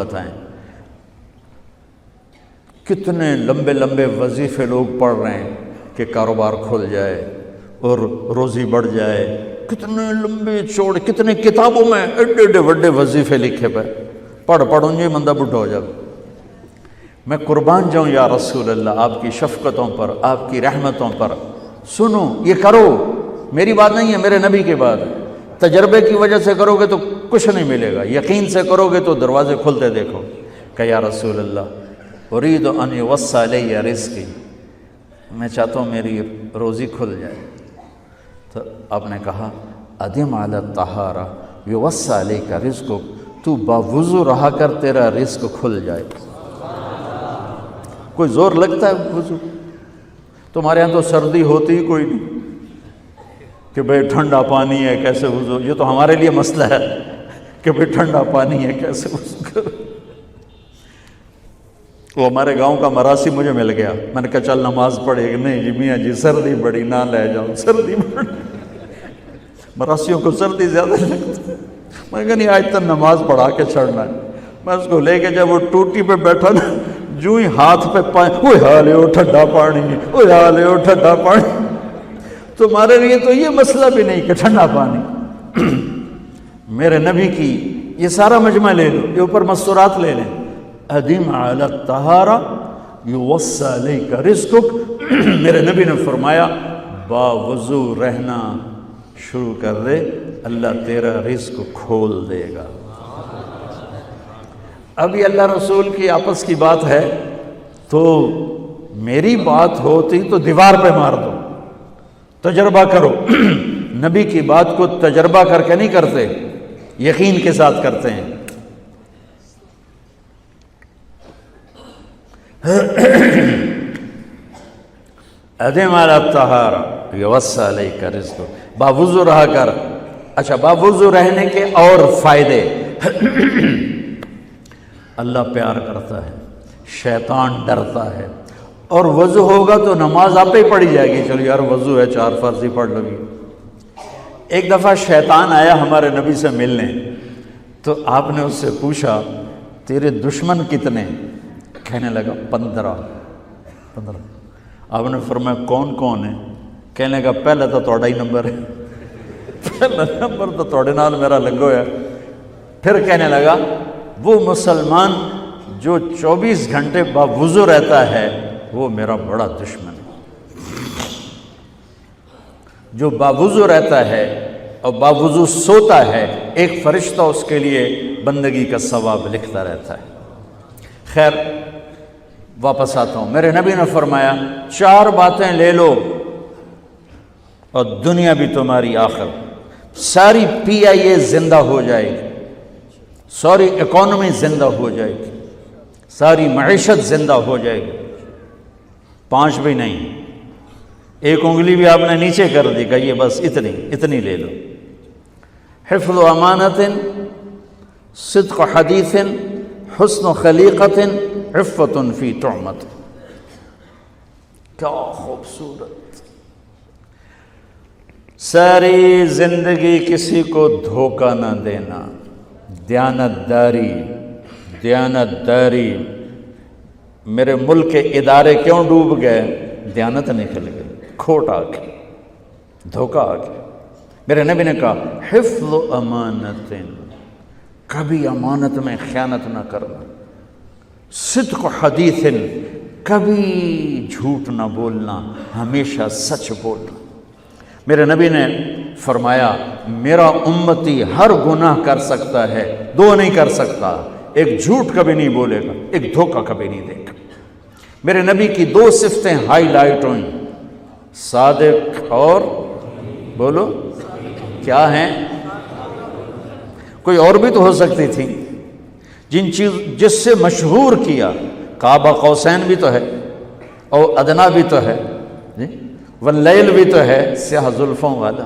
بتائیں، کتنے لمبے لمبے وظیفے لوگ پڑھ رہے ہیں کہ کاروبار کھل جائے اور روزی بڑھ جائے، کتنے لمبے چوڑے، کتنے کتابوں میں ایڈے ایڈے بڑے وظیفے لکھے پہ، پڑھوں یہ بندہ بڈھا ہو جائے۔ میں قربان جاؤں یا رسول اللہ آپ کی شفقتوں پر، آپ کی رحمتوں پر، سنو یہ کرو، میری بات نہیں ہے، میرے نبی کی بات ہے۔ تجربے کی وجہ سے کرو گے تو کچھ نہیں ملے گا، یقین سے کرو گے تو دروازے کھلتے دیکھو۔ کہ یا رسول اللہ ارید ان یوسع علی رزقی، میں چاہتا ہوں میری روزی کھل جائے۔ تو آپ نے کہا ادم علی الطہارہ یوسع علیک رزقک، تو باوضو رہا کر تیرا رزق کھل جائے۔ کوئی زور لگتا ہے وضو؟ تمہارے یہاں تو سردی ہوتی ہی کوئی نہیں کہ بھئی ٹھنڈا پانی ہے کیسے وضو، یہ تو ہمارے لیے مسئلہ ہے کہ بھئی ٹھنڈا پانی ہے کیسے وضو کرو۔ وہ ہمارے گاؤں کا مراسی مجھے مل گیا، میں نے کہا چل نماز پڑھے گی، نہیں جی میاں جی سردی بڑی، نہ لے جاؤ سردی بڑی، مراسیوں کو سردی زیادہ لگتی ہے۔ میں نے کہا نہیں آج تک نماز پڑھا کے چھڑنا ہے۔ میں اس کو لے کے جب وہ ٹوٹی پہ بیٹھا نا، جو ہی ہاتھ پہ پائیں، اوہ حالے ہو ٹھنڈا پانی، اوہ حالے ہو ٹھنڈا پانی۔ تمہارے لیے تو یہ مسئلہ بھی نہیں کہ ٹھنڈا پانی، میرے نبی کی یہ سارا مجمع لے لو، یہ اوپر مستورات لے لیں، ادم علی الطہارہ یوسع علیک رزقک، میرے نبی نے فرمایا باوضو رہنا شروع کر دے، اللہ تیرا رزق کھول دے گا۔ ابھی اللہ رسول کی آپس کی بات ہے تو میری بات ہوتی تو دیوار پہ مار دو، تجربہ کرو۔ نبی کی بات کو تجربہ کر کے نہیں کرتے، یقین کے ساتھ کرتے ہیں۔ ادم علی الطہارہ یوسع علیک رزقک، باوضو رہا کر۔ اچھا باوضو رہنے کے اور فائدے، اللہ پیار کرتا ہے، شیطان ڈرتا ہے، اور وضو ہوگا تو نماز آپ ہی پڑھی جائے گی، چلو یار وضو ہے 4 فرض ہی پڑھ لو گی۔ ایک دفعہ شیطان آیا ہمارے نبی سے ملنے، تو آپ نے اس سے پوچھا تیرے دشمن کتنے؟ کہنے لگا 15۔ آپ نے فرمایا کون کون ہے؟ کہنے لگا پہلے تو تھوڑا ہی نمبر ہے، پہلا نمبر تو تھوڑے نال میرا لگو ہے۔ پھر کہنے لگا وہ مسلمان جو 24 گھنٹے باوضو رہتا ہے وہ میرا بڑا دشمن ہے۔ جو باوضو رہتا ہے اور باوضو سوتا ہے، ایک فرشتہ اس کے لیے بندگی کا ثواب لکھتا رہتا ہے۔ خیر واپس آتا ہوں، میرے نبی نے فرمایا 4 باتیں لے لو اور دنیا بھی تمہاری آخر، ساری PIA زندہ ہو جائے گی، ساری اکانومی زندہ ہو جائے گی، ساری معیشت زندہ ہو جائے گی۔ 5 بھی نہیں، ایک انگلی بھی آپ نے نیچے کر دی کہ یہ بس اتنی لے لو۔ حفظ و امانت، صدق و حدیث، حسن و خلیقت، عفت فی طعمت۔ کیا خوبصورت! ساری زندگی کسی کو دھوکہ نہ دینا، دیانت داری۔ میرے ملک کے ادارے کیوں ڈوب گئے؟ دیانت نکل گئی، کھوٹ آ گئی، دھوکہ آ گیا۔ میرے نبی نے کہا حفظ امانت، کبھی امانت میں خیانت نہ کرنا، صدق حدیث، کبھی جھوٹ نہ بولنا، ہمیشہ سچ بولنا۔ میرے نبی نے فرمایا میرا امتی ہر گناہ کر سکتا ہے، 2 نہیں کر سکتا، ایک جھوٹ کبھی نہیں بولے گا، ایک دھوکہ کبھی نہیں دے گا۔ میرے نبی کی 2 صفتیں ہائی لائٹ ہوئیں، صادق اور بولو کیا ہیں؟ کوئی اور بھی تو ہو سکتی تھی، جس سے مشہور کیا، کعبہ قوسین بھی تو ہے، اور ادنا بھی تو ہے، واللیل بھی تو ہے سیاہ زلفوں والا،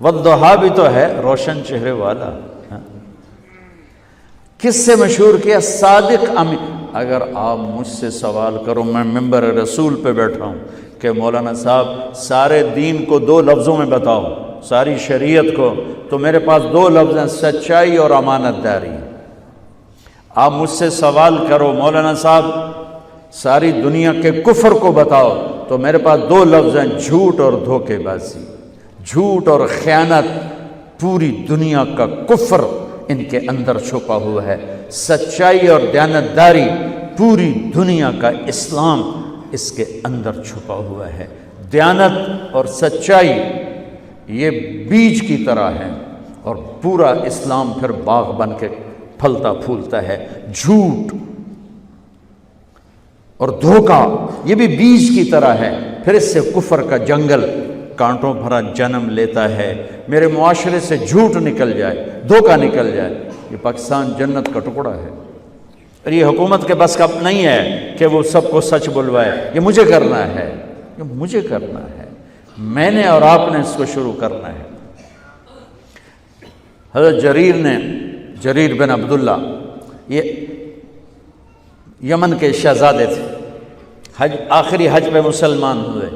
والضحیٰ بھی تو ہے روشن چہرے والا۔ کس سے مشہور کیا؟ صادق امین۔ اگر آپ مجھ سے سوال کرو، میں ممبر رسول پہ بیٹھا ہوں کہ مولانا صاحب سارے دین کو 2 لفظوں میں بتاؤ، ساری شریعت کو، تو میرے پاس 2 لفظ ہیں، سچائی اور امانت داری۔ آپ مجھ سے سوال کرو مولانا صاحب ساری دنیا کے کفر کو بتاؤ، تو میرے پاس دو لفظ ہیں، جھوٹ اور دھوکے بازی۔ جھوٹ اور خیانت، پوری دنیا کا کفر ان کے اندر چھپا ہوا ہے، سچائی اور دیانتداری، پوری دنیا کا اسلام اس کے اندر چھپا ہوا ہے۔ دیانت اور سچائی یہ بیج کی طرح ہے، اور پورا اسلام پھر باغ بن کے پھلتا پھولتا ہے۔ جھوٹ اور دھوکہ یہ بھی بیج کی طرح ہے، پھر اس سے کفر کا جنگل کانٹوں بھرا جنم لیتا ہے۔ میرے معاشرے سے جھوٹ نکل جائے، دھوکہ نکل جائے، یہ پاکستان جنت کا ٹکڑا ہے۔ اور یہ حکومت کے بس کا نہیں ہے کہ وہ سب کو سچ بلوائے، یہ مجھے کرنا ہے، یہ مجھے کرنا ہے، میں نے اور آپ نے اس کو شروع کرنا ہے۔ حضرت جریر بن عبداللہ یہ یمن کے شہزادے تھے، آخری حج پہ مسلمان ہوئے۔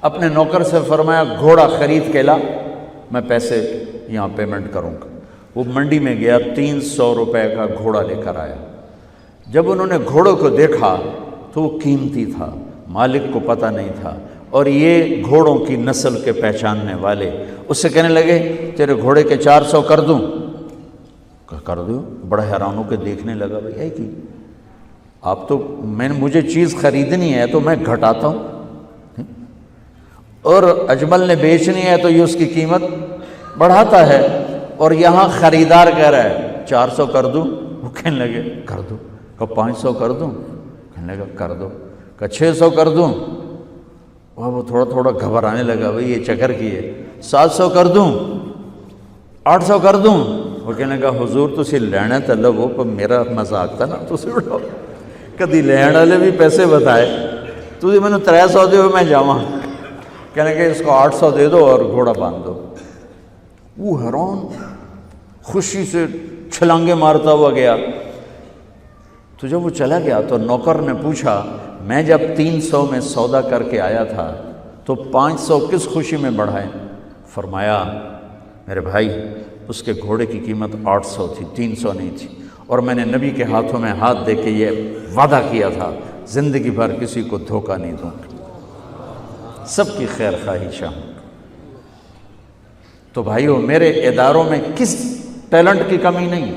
اپنے نوکر سے فرمایا گھوڑا خرید کے لا، میں پیسے یہاں پیمنٹ کروں گا۔ وہ منڈی میں گیا، 300 روپے کا گھوڑا لے کر آیا۔ جب انہوں نے گھوڑوں کو دیکھا تو وہ قیمتی تھا، مالک کو پتہ نہیں تھا، اور یہ گھوڑوں کی نسل کے پہچاننے والے اس سے کہنے لگے تیرے گھوڑے کے 400 کر دوں؟ کر دوں؟ بڑا حیران ہو کے دیکھنے لگا، بھائی ہے کہ آپ تو مجھے چیز خریدنی ہے تو میں گھٹاتا ہوں، اور اجمل نے بیچنی ہے تو یہ اس کی قیمت بڑھاتا ہے، اور یہاں خریدار کہہ رہا ہے 400 کر دوں؟ وہ کہنے لگے کر دو۔ کہ 500 کر دوں؟ کہنے لگا کر دو۔ کہ 600 کر دوں؟ وہ تھوڑا تھوڑا گھبرانے لگا، بھائی یہ چکر کی ہے۔ 700 کر دوں؟ 800 کر دوں؟ وہ کہنے لگا حضور تسی لینا تو لو، پر میرا مذاق تھا نا، تسی اڑاؤ، کدی لین والے بھی پیسے بتائے، تسی میں نے 300 دے میں جاواں۔ کہنے کہ اس کو 800 دے دو اور گھوڑا باندھ دو۔ وہ حیران، خوشی سے چھلانگے مارتا ہوا گیا۔ تو جب وہ چلا گیا تو نوکر نے پوچھا میں جب 300 میں سودا کر کے آیا تھا تو 500 کس خوشی میں بڑھائے؟ فرمایا میرے بھائی اس کے گھوڑے کی قیمت 800 تھی، 300 نہیں تھی، اور میں نے نبی کے ہاتھوں میں ہاتھ دے کے یہ وعدہ کیا تھا زندگی بھر کسی کو دھوکہ نہیں دوں گا، سب کی خیر خواہی چاہوں گا۔ تو بھائیو میرے اداروں میں کس ٹیلنٹ کی کمی نہیں،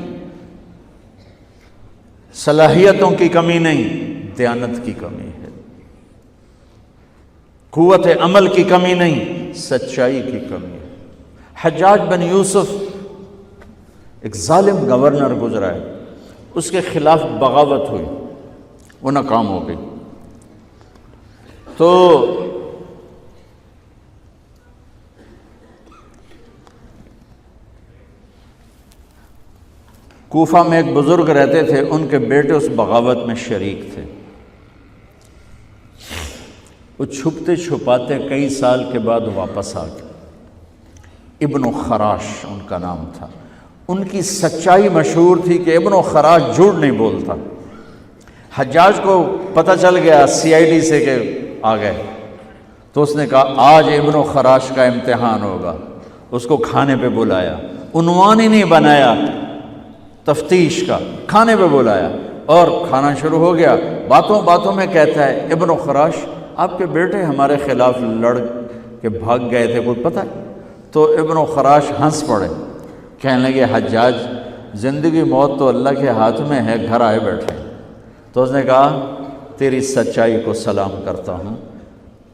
صلاحیتوں کی کمی نہیں، دیانت کی کمی ہے، قوت عمل کی کمی نہیں، سچائی کی کمی ہے۔ حجاج بن یوسف ایک ظالم گورنر گزرا ہے، اس کے خلاف بغاوت ہوئی، وہ ناکام ہو گئی۔ تو کوفہ میں ایک بزرگ رہتے تھے، ان کے بیٹے اس بغاوت میں شریک تھے۔ وہ چھپتے چھپاتے کئی سال کے بعد واپس آ گئے۔ ابن خراش ان کا نام تھا۔ ان کی سچائی مشہور تھی کہ ابن خراش جھوٹ نہیں بولتا۔ حجاج کو پتہ چل گیا CID سے کہ آ گئے، تو اس نے کہا آج ابن خراش کا امتحان ہوگا۔ اس کو کھانے پہ بلایا، عنوان ہی نہیں بنایا تفتیش کا، کھانے پہ بلایا اور کھانا شروع ہو گیا۔ باتوں باتوں میں کہتا ہے ابن خراش آپ کے بیٹے ہمارے خلاف لڑ کے بھاگ گئے تھے، کوئی پتہ ہے؟ تو ابن خراش ہنس پڑے، کہنے لگے حجاج زندگی موت تو اللہ کے ہاتھ میں ہے، گھر آئے بیٹھے۔ تو اس نے کہا تیری سچائی کو سلام کرتا ہوں،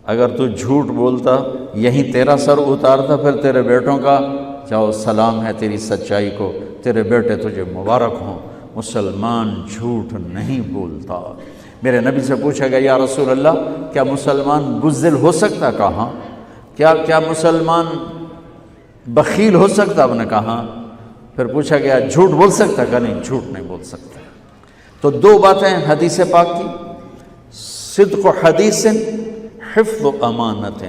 اگر تو جھوٹ بولتا یہیں تیرا سر اتارتا، پھر تیرے بیٹوں کا جاؤ سلام ہے تیری سچائی کو، تیرے بیٹے تجھے مبارک ہوں، مسلمان جھوٹ نہیں بولتا۔ میرے نبی سے پوچھا گیا یا رسول اللہ کیا مسلمان بزدل ہو سکتا؟ کہا کیا مسلمان بخیل ہو سکتا؟ آپ نے کہا۔ پھر پوچھا گیا جھوٹ بول سکتا؟ کہا نہیں، جھوٹ نہیں بول سکتا۔ تو دو باتیں حدیث پاک کی، صدق و حدیث، حفظ و امانت،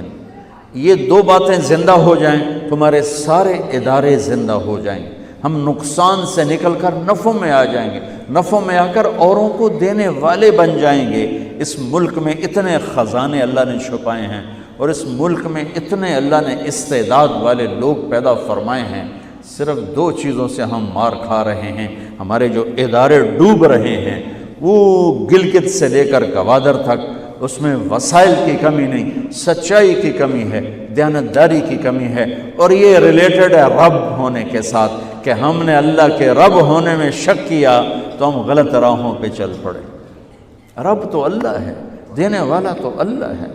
یہ دو باتیں زندہ ہو جائیں تمہارے سارے ادارے زندہ ہو جائیں، ہم نقصان سے نکل کر نفع میں آ جائیں گے، نفع میں آ کر اوروں کو دینے والے بن جائیں گے۔ اس ملک میں اتنے خزانے اللہ نے چھپائے ہیں، اور اس ملک میں اتنے اللہ نے استعداد والے لوگ پیدا فرمائے ہیں، صرف دو چیزوں سے ہم مار کھا رہے ہیں، ہمارے جو ادارے ڈوب رہے ہیں، وہ گلگت سے لے کر گوادر تک، اس میں وسائل کی کمی نہیں، سچائی کی کمی ہے، دیانتداری کی کمی ہے، اور یہ ریلیٹڈ ہے رب ہونے کے ساتھ کہ ہم نے اللہ کے رب ہونے میں شک کیا تو ہم غلط راہوں پہ چل پڑے۔ رب تو اللہ ہے، دینے والا تو اللہ ہے۔